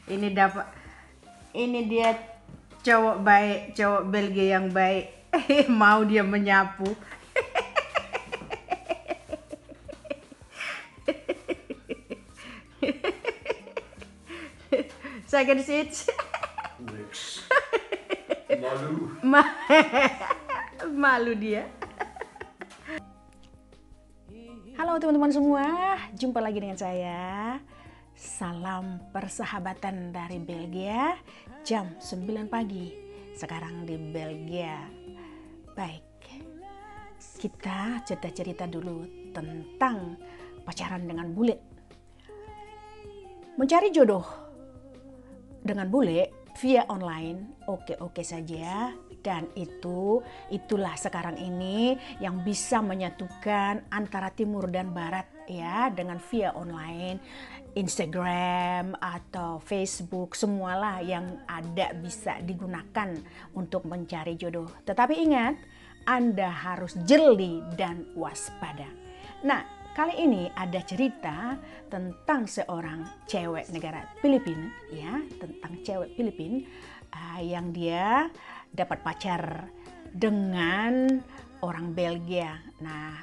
Ini dapat, ini dia cowok baik, cowok Belgia yang baik. Mau dia menyapu. Sakit sih. Niks. Malu. Malu dia. Halo teman-teman semua, jumpa lagi dengan saya. Salam persahabatan dari Belgia, jam 9 pagi sekarang di Belgia. Baik, kita cerita-cerita dulu tentang pacaran dengan bule. Mencari jodoh dengan bule via online oke-oke saja, dan itulah sekarang ini yang bisa menyatukan antara timur dan barat ya, dengan via online, Instagram atau Facebook, semualah yang ada bisa digunakan untuk mencari jodoh. Tetapi ingat, Anda harus jeli dan waspada. Nah, kali ini ada cerita tentang seorang cewek negara Filipina ya, tentang cewek Filipina yang dia dapat pacar dengan orang Belgia. Nah,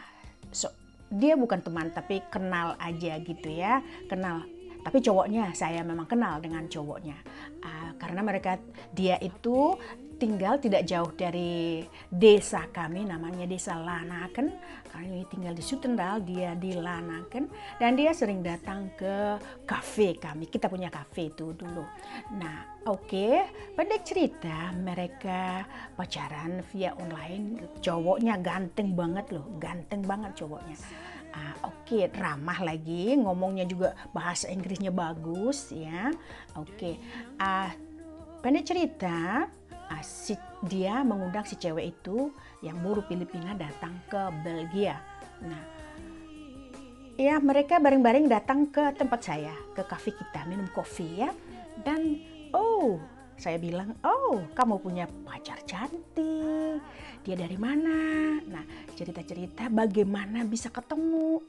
dia bukan teman tapi kenal aja gitu ya, kenal. Tapi cowoknya saya memang kenal dengan cowoknya karena dia itu tinggal tidak jauh dari desa kami, namanya desa Lanaken. Kami tinggal di Sutendal, dia di Lanaken, dan dia sering datang ke kafe kami. Kita punya kafe itu dulu. Nah, oke, pendek cerita, mereka pacaran via online. Cowoknya ganteng banget loh, ganteng banget cowoknya. Oke, ramah lagi, ngomongnya juga bahasa Inggrisnya bagus ya. Oke, pendek cerita, dia mengundang si cewek itu yang buruh Filipina datang ke Belgia. Nah, ya mereka bareng-bareng datang ke tempat saya, ke kafe kita, minum kopi ya. Dan saya bilang, kamu punya pacar cantik, dia dari mana? Nah, cerita-cerita bagaimana bisa ketemu.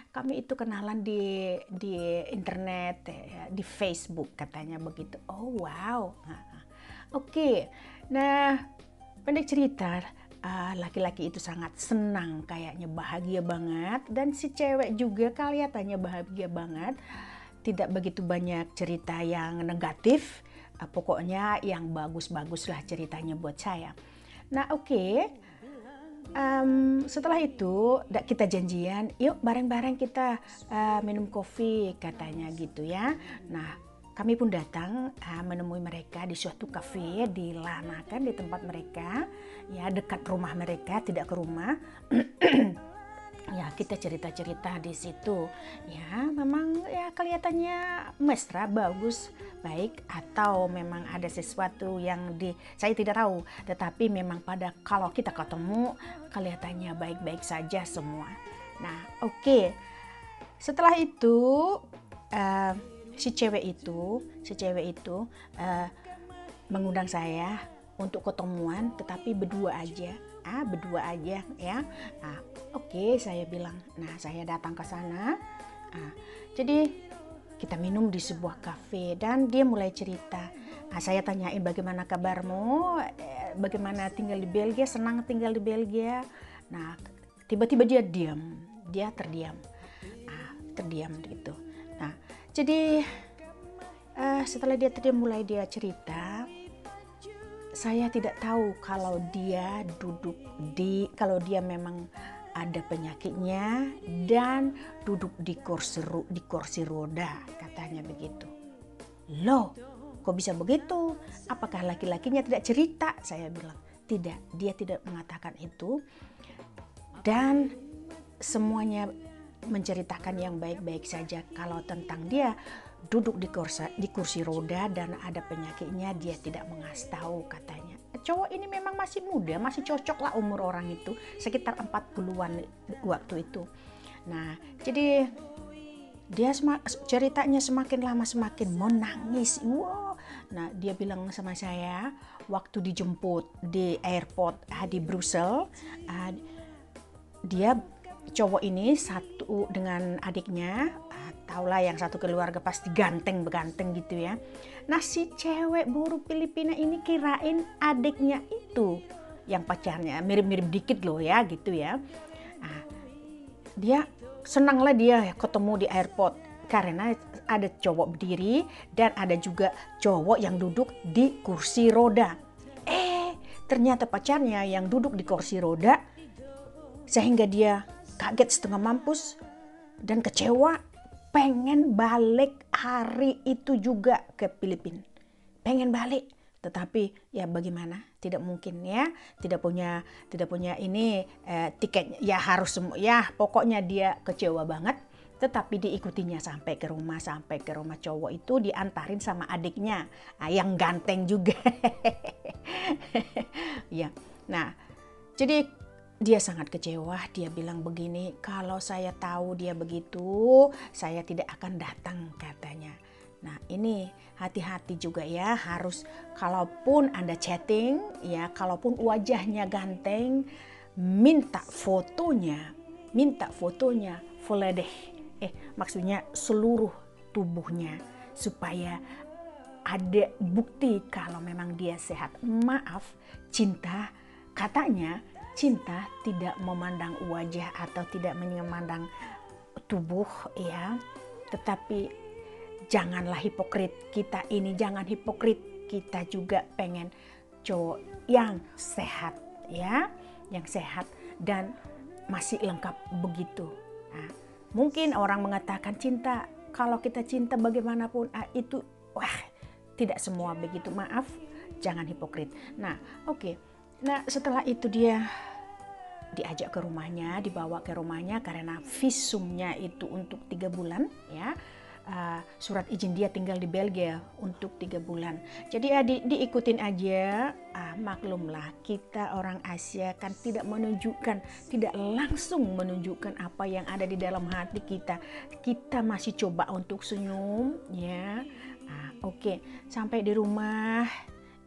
Kami itu kenalan di internet, di Facebook katanya begitu. Oh wow. Oke. Nah, pendek cerita, laki-laki itu sangat senang, kayaknya bahagia banget, dan si cewek juga kelihatannya bahagia banget. Tidak begitu banyak cerita yang negatif, pokoknya yang bagus-bagus lah ceritanya buat saya. Nah, oke. Setelah itu kita janjian, yuk bareng-bareng kita minum kopi katanya gitu ya. Nah, kami pun datang menemui mereka di suatu kafe di Lanaken, di tempat mereka ya, dekat rumah mereka, tidak ke rumah. Ya, kita cerita-cerita di situ ya, memang ya kelihatannya mesra, bagus, baik, atau memang ada sesuatu yang saya tidak tahu, tetapi memang kalau kita ketemu kelihatannya baik-baik saja semua. Nah, oke. Setelah itu si cewek itu mengundang saya untuk ketemuan, tetapi berdua aja ya. Oke, saya bilang. Nah, saya datang ke sana. Jadi kita minum di sebuah kafe dan dia mulai cerita. Saya tanyain, bagaimana kabarmu, bagaimana tinggal di Belgia, senang tinggal di Belgia. Nah, tiba-tiba dia terdiam gitu. Nah, jadi setelah dia terdiam, mulai dia cerita. Saya tidak tahu kalau dia kalau dia memang ada penyakitnya dan duduk di kursi roda, katanya begitu. Loh, kok bisa begitu? Apakah laki-lakinya tidak cerita? Saya bilang, tidak, dia tidak mengatakan itu. Dan semuanya menceritakan yang baik-baik saja. Kalau tentang dia duduk di kursi roda dan ada penyakitnya, dia tidak mengasih tahu katanya. Cowok ini memang masih muda, masih cocok lah umur orang itu, sekitar 40-an waktu itu. Nah, jadi dia ceritanya semakin lama semakin menangis. Wow. Nah, dia bilang sama saya waktu dijemput di airport di Brussels, dia cowok ini satu dengan adiknya, taulah yang satu keluarga pasti ganteng-beganteng gitu ya. Nah si cewek buruh Filipina ini kirain adiknya itu yang pacarnya, mirip-mirip dikit loh ya gitu ya. Nah, dia senanglah dia ketemu di airport karena ada cowok berdiri dan ada juga cowok yang duduk di kursi roda. Ternyata pacarnya yang duduk di kursi roda, sehingga dia kaget setengah mampus dan kecewa, pengen balik hari itu juga ke Filipina. Pengen balik, tetapi ya bagaimana? Tidak mungkin ya, tidak punya ini tiket ya, harus ya pokoknya dia kecewa banget. Tetapi diikutinya sampai ke rumah cowok itu, diantarin sama adiknya yang ganteng juga. Ya, nah jadi dia sangat kecewa. Dia bilang begini, kalau saya tahu dia begitu, saya tidak akan datang katanya. Nah ini hati-hati juga ya, harus kalaupun Anda chatting ya, kalaupun wajahnya ganteng, minta fotonya full deh. Maksudnya seluruh tubuhnya, supaya ada bukti kalau memang dia sehat. Maaf, katanya cinta tidak memandang wajah atau tidak memandang tubuh ya, tetapi janganlah hipokrit. Kita ini jangan hipokrit, kita juga pengen cowok yang sehat ya, yang sehat dan masih lengkap begitu. Nah, mungkin orang mengatakan cinta, kalau kita cinta bagaimanapun itu tidak semua begitu. Maaf, jangan hipokrit. Nah oke. Nah setelah itu dia diajak ke rumahnya, dibawa ke rumahnya karena visumnya itu untuk 3 bulan ya. Surat izin dia tinggal di Belgia untuk 3 bulan. Jadi ya diikutin aja. Maklumlah kita orang Asia kan tidak langsung menunjukkan apa yang ada di dalam hati kita. Kita masih coba untuk senyum ya. Oke. Sampai di rumah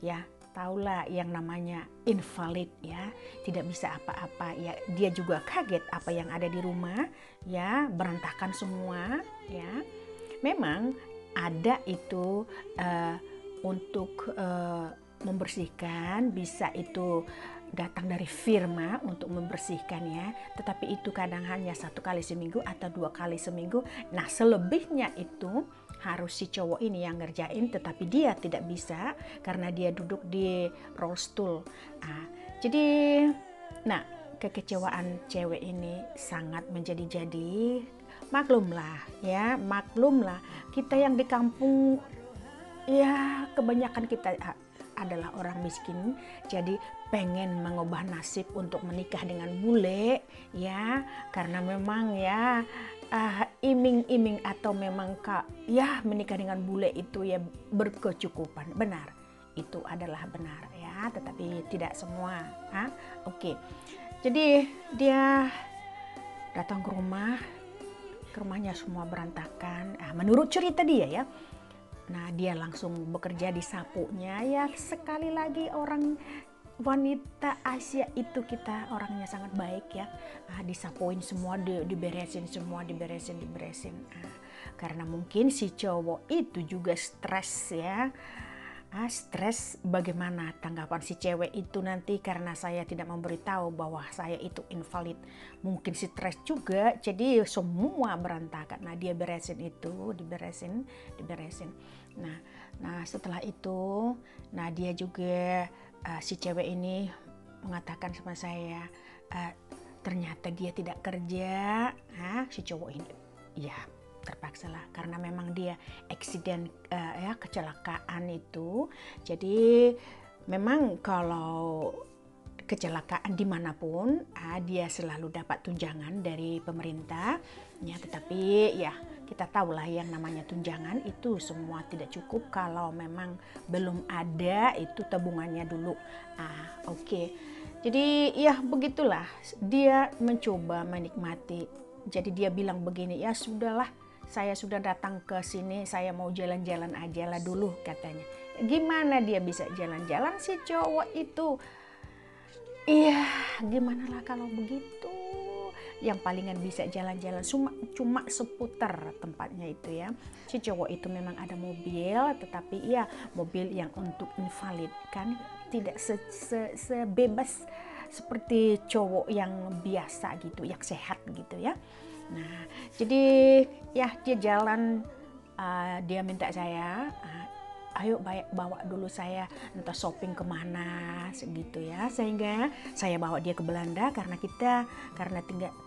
ya, taulah yang namanya invalid ya, tidak bisa apa-apa ya. Dia juga kaget apa yang ada di rumah ya, berantakan semua ya. Memang ada itu untuk membersihkan, bisa itu datang dari firma untuk membersihkan ya, tetapi itu kadang hanya 1 kali seminggu atau 2 kali seminggu. Nah selebihnya itu harus si cowok ini yang ngerjain, tetapi dia tidak bisa karena dia duduk di roll stool. Jadi nah kekecewaan cewek ini sangat menjadi-jadi. Maklumlah kita yang di kampung ya, kebanyakan kita adalah orang miskin, jadi pengen mengubah nasib untuk menikah dengan bule ya, karena memang ya iming-iming atau memang menikah dengan bule itu ya berkecukupan. Benar, itu adalah benar ya, tetapi tidak semua. Oke. Jadi dia datang ke rumahnya semua berantakan. Menurut cerita dia ya. Nah dia langsung bekerja di sapunya ya. Sekali lagi orang wanita Asia itu kita orangnya sangat baik ya. Disapuin semua, diberesin semua, diberesin. Karena mungkin si cowok itu juga stres ya. Stres, bagaimana tanggapan si cewek itu nanti karena saya tidak memberitahu bahwa saya itu invalid. Mungkin stres juga, jadi semua berantakan. Nah dia beresin itu, diberesin. Nah setelah itu, nah dia juga si cewek ini mengatakan sama saya, ternyata dia tidak kerja. Si cowok ini ya terpaksa lah karena memang dia accident kecelakaan itu. Jadi memang kalau kecelakaan dimanapun dia selalu dapat tunjangan dari pemerintah ya, tetapi ya kita tahulah yang namanya tunjangan itu semua tidak cukup kalau memang belum ada itu tabungannya dulu. Oke. Jadi ya begitulah, dia mencoba menikmati. Jadi dia bilang begini, ya sudahlah, saya sudah datang ke sini, saya mau jalan-jalan aja lah dulu katanya. Gimana dia bisa jalan-jalan si cowok itu? Iya, gimana lah kalau begitu? yang palingan bisa jalan-jalan cuma seputar tempatnya itu ya. Si cowok itu memang ada mobil, tetapi ya mobil yang untuk invalid kan, tidak sebebas seperti cowok yang biasa gitu, yang sehat gitu ya. Nah, jadi ya dia jalan, dia minta saya, ayo bawa dulu saya entah shopping kemana segitu ya, sehingga saya bawa dia ke Belanda karena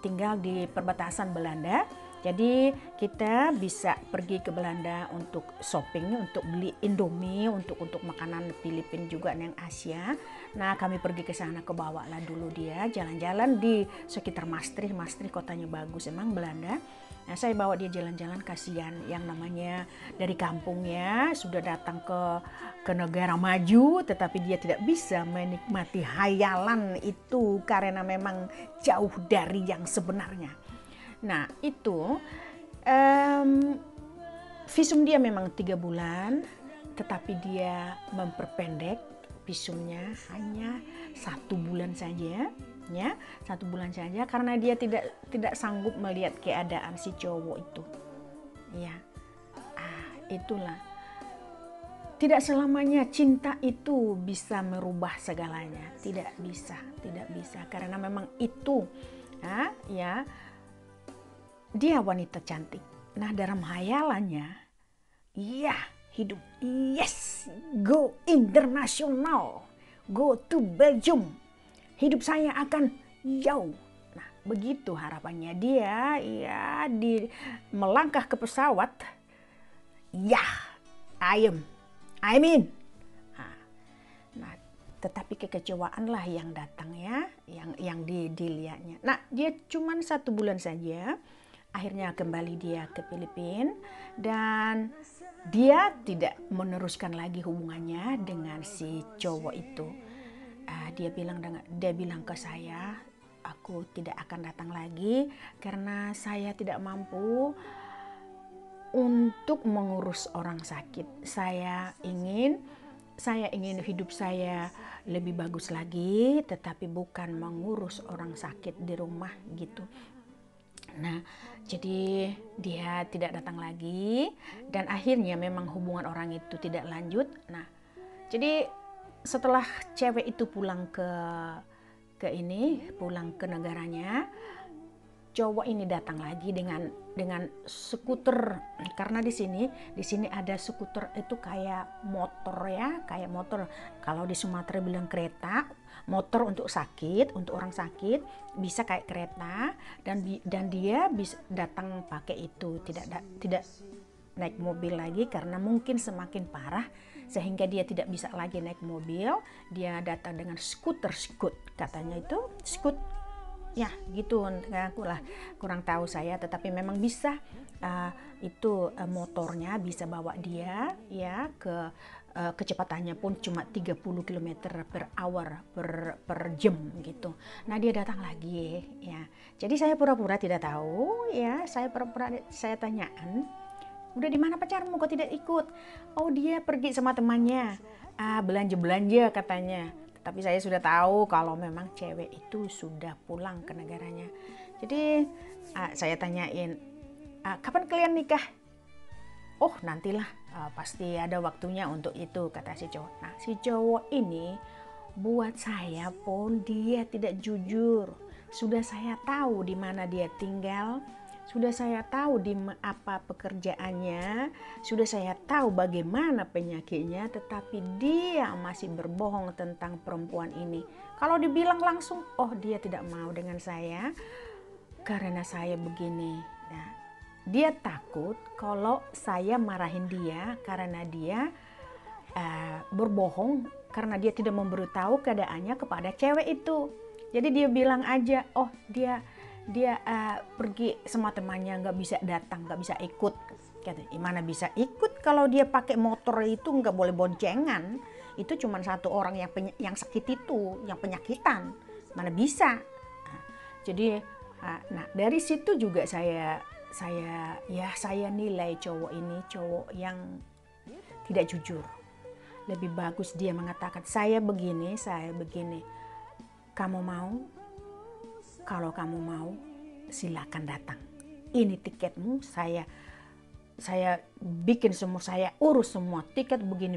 tinggal di perbatasan Belanda. Jadi kita bisa pergi ke Belanda untuk shopping, untuk beli Indomie, untuk makanan Filipina juga yang Asia. Nah kami pergi ke sana, ke bawah lah dulu dia jalan-jalan di sekitar Maastricht. Maastricht kotanya bagus emang Belanda. Nah saya bawa dia jalan-jalan, kasihan yang namanya dari kampungnya sudah datang ke negara maju, tetapi dia tidak bisa menikmati hayalan itu karena memang jauh dari yang sebenarnya. Nah itu visum dia memang 3 bulan, tetapi dia memperpendek visumnya hanya 1 bulan saja, ya 1 bulan saja karena dia tidak sanggup melihat keadaan si cowok itu, ya. Itulah, tidak selamanya cinta itu bisa merubah segalanya, tidak bisa karena memang itu, ya. Dia wanita cantik. Nah dalam hayalannya, ya hidup, yes, go internasional, go to Belgium. Hidup saya akan jauh. Nah begitu harapannya dia, ya melangkah ke pesawat, ya I'm in. Nah tetapi kekecewaan lah yang datang ya, yang dilihatnya. Nah dia cuma 1 bulan saja. Akhirnya kembali dia ke Filipina dan dia tidak meneruskan lagi hubungannya dengan si cowok itu. Dia bilang ke saya, aku tidak akan datang lagi karena saya tidak mampu untuk mengurus orang sakit. Saya ingin hidup saya lebih bagus lagi, tetapi bukan mengurus orang sakit di rumah gitu. Nah, jadi dia tidak datang lagi dan akhirnya memang hubungan orang itu tidak lanjut. Nah, jadi setelah cewek itu pulang pulang ke negaranya, cowok ini datang lagi dengan skuter, karena di sini ada skuter itu kayak motor ya, kayak motor. Kalau di Sumatera bilang kereta, motor untuk orang sakit bisa kayak kereta, dan dia bisa datang pakai itu, tidak naik mobil lagi karena mungkin semakin parah sehingga dia tidak bisa lagi naik mobil. Dia datang dengan skuter, katanya itu skut. Ya gitu, aku lah kurang tahu saya, tetapi memang bisa motornya bisa bawa dia ya ke kecepatannya pun cuma 30 km per hour per jam gitu. Nah dia datang lagi ya, jadi saya pura-pura tidak tahu ya, saya tanyaan, udah di mana pacarmu kok tidak ikut? Oh dia pergi sama temannya, belanja katanya. Tapi saya sudah tahu kalau memang cewek itu sudah pulang ke negaranya. Jadi saya tanyain, kapan kalian nikah? Oh nantilah, pasti ada waktunya untuk itu, kata si cowok. Nah si cowok ini buat saya pun dia tidak jujur. Sudah saya tahu di mana dia tinggal, sudah saya tahu apa pekerjaannya, sudah saya tahu bagaimana penyakitnya, tetapi dia masih berbohong tentang perempuan ini. Kalau dibilang langsung, oh dia tidak mau dengan saya karena saya begini. Nah, dia takut kalau saya marahin dia karena dia berbohong, karena dia tidak memberitahu keadaannya kepada cewek itu. Jadi dia bilang aja, oh dia pergi sama temannya, nggak bisa datang, nggak bisa ikut. Katanya, gimana bisa ikut kalau dia pakai motor itu, nggak boleh boncengan. Itu cuma 1 orang yang sakit itu, yang penyakitan, mana bisa. Jadi, nah dari situ juga saya nilai cowok ini cowok yang tidak jujur. Lebih bagus dia mengatakan saya begini. Kamu mau? Kalau kamu mau, silakan datang. Ini tiketmu, saya bikin semua, saya urus semua tiket begini.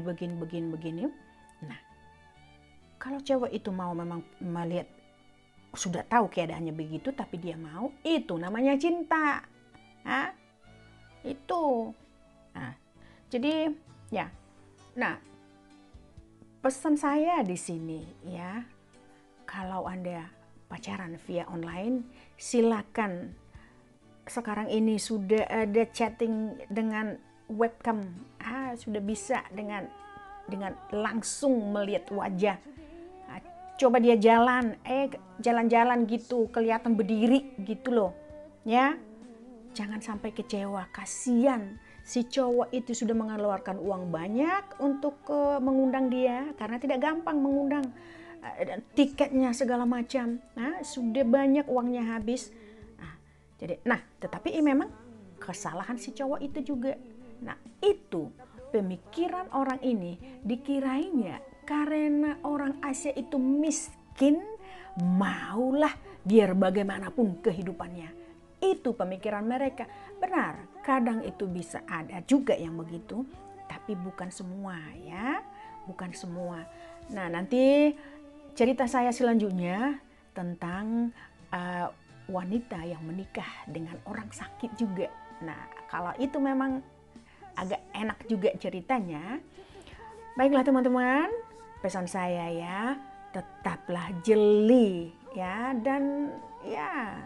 Nah, kalau cewek itu mau memang melihat, sudah tahu keadaannya begitu, tapi dia mau, itu namanya cinta. Itu. Nah, jadi ya. Nah, pesan saya di sini ya, kalau Anda pacaran via online, silakan. Sekarang ini sudah ada chatting dengan webcam, sudah bisa dengan langsung melihat wajah. Coba dia jalan-jalan gitu, kelihatan berdiri gitu loh, ya. Jangan sampai kecewa, kasihan. Si cowok itu sudah mengeluarkan uang banyak untuk mengundang dia, karena tidak gampang mengundang, tiketnya segala macam. Nah, sudah banyak uangnya habis. Tetapi memang kesalahan si cowok itu juga. Nah, itu pemikiran orang ini dikirainya karena orang Asia itu miskin, maulah biar bagaimanapun kehidupannya. Itu pemikiran mereka. Benar, kadang itu bisa ada juga yang begitu, tapi bukan semua ya, bukan semua. Nah, nanti cerita saya selanjutnya tentang wanita yang menikah dengan orang sakit juga. Nah, kalau itu memang agak enak juga ceritanya. Baiklah teman-teman, pesan saya ya, tetaplah jeli ya, dan ya,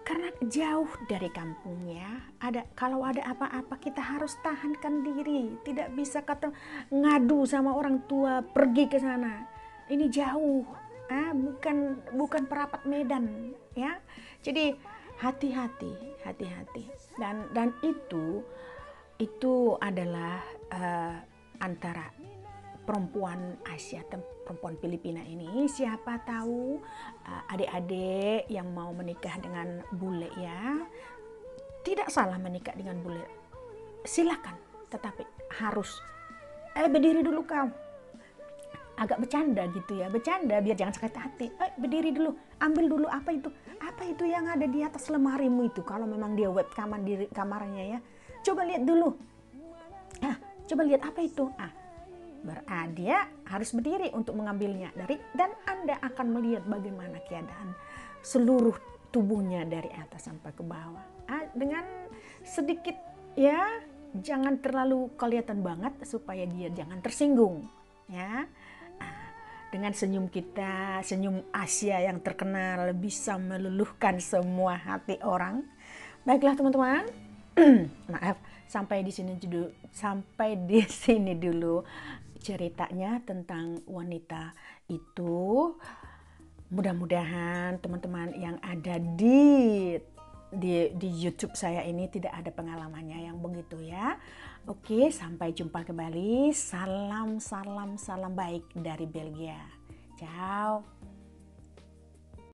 karena jauh dari kampungnya, kalau ada apa-apa kita harus tahankan diri, tidak bisa ngadu sama orang tua, pergi ke sana. Ini jauh, bukan perapat Medan ya. Jadi hati-hati. Dan itu adalah antara perempuan Asia dan perempuan Filipina ini. Siapa tahu adik-adik yang mau menikah dengan bule ya, tidak salah menikah dengan bule, silakan, tetapi harus berdiri dulu kau. Agak bercanda gitu ya, bercanda biar jangan sakit hati. Berdiri dulu, ambil dulu apa itu yang ada di atas lemarimu itu. Kalau memang dia webcaman di kamarnya ya, coba lihat dulu. Coba lihat apa itu. Dia harus berdiri untuk mengambilnya dan Anda akan melihat bagaimana keadaan seluruh tubuhnya dari atas sampai ke bawah. Dengan sedikit ya, jangan terlalu kelihatan banget supaya dia jangan tersinggung ya. Dengan senyum kita, senyum Asia yang terkenal, bisa meluluhkan semua hati orang. Baiklah teman-teman, maaf, sampai di sini dulu ceritanya tentang wanita itu. Mudah-mudahan teman-teman yang ada di YouTube saya ini tidak ada pengalamannya yang begitu ya. Oke, sampai jumpa kembali. Salam baik dari Belgia. Ciao.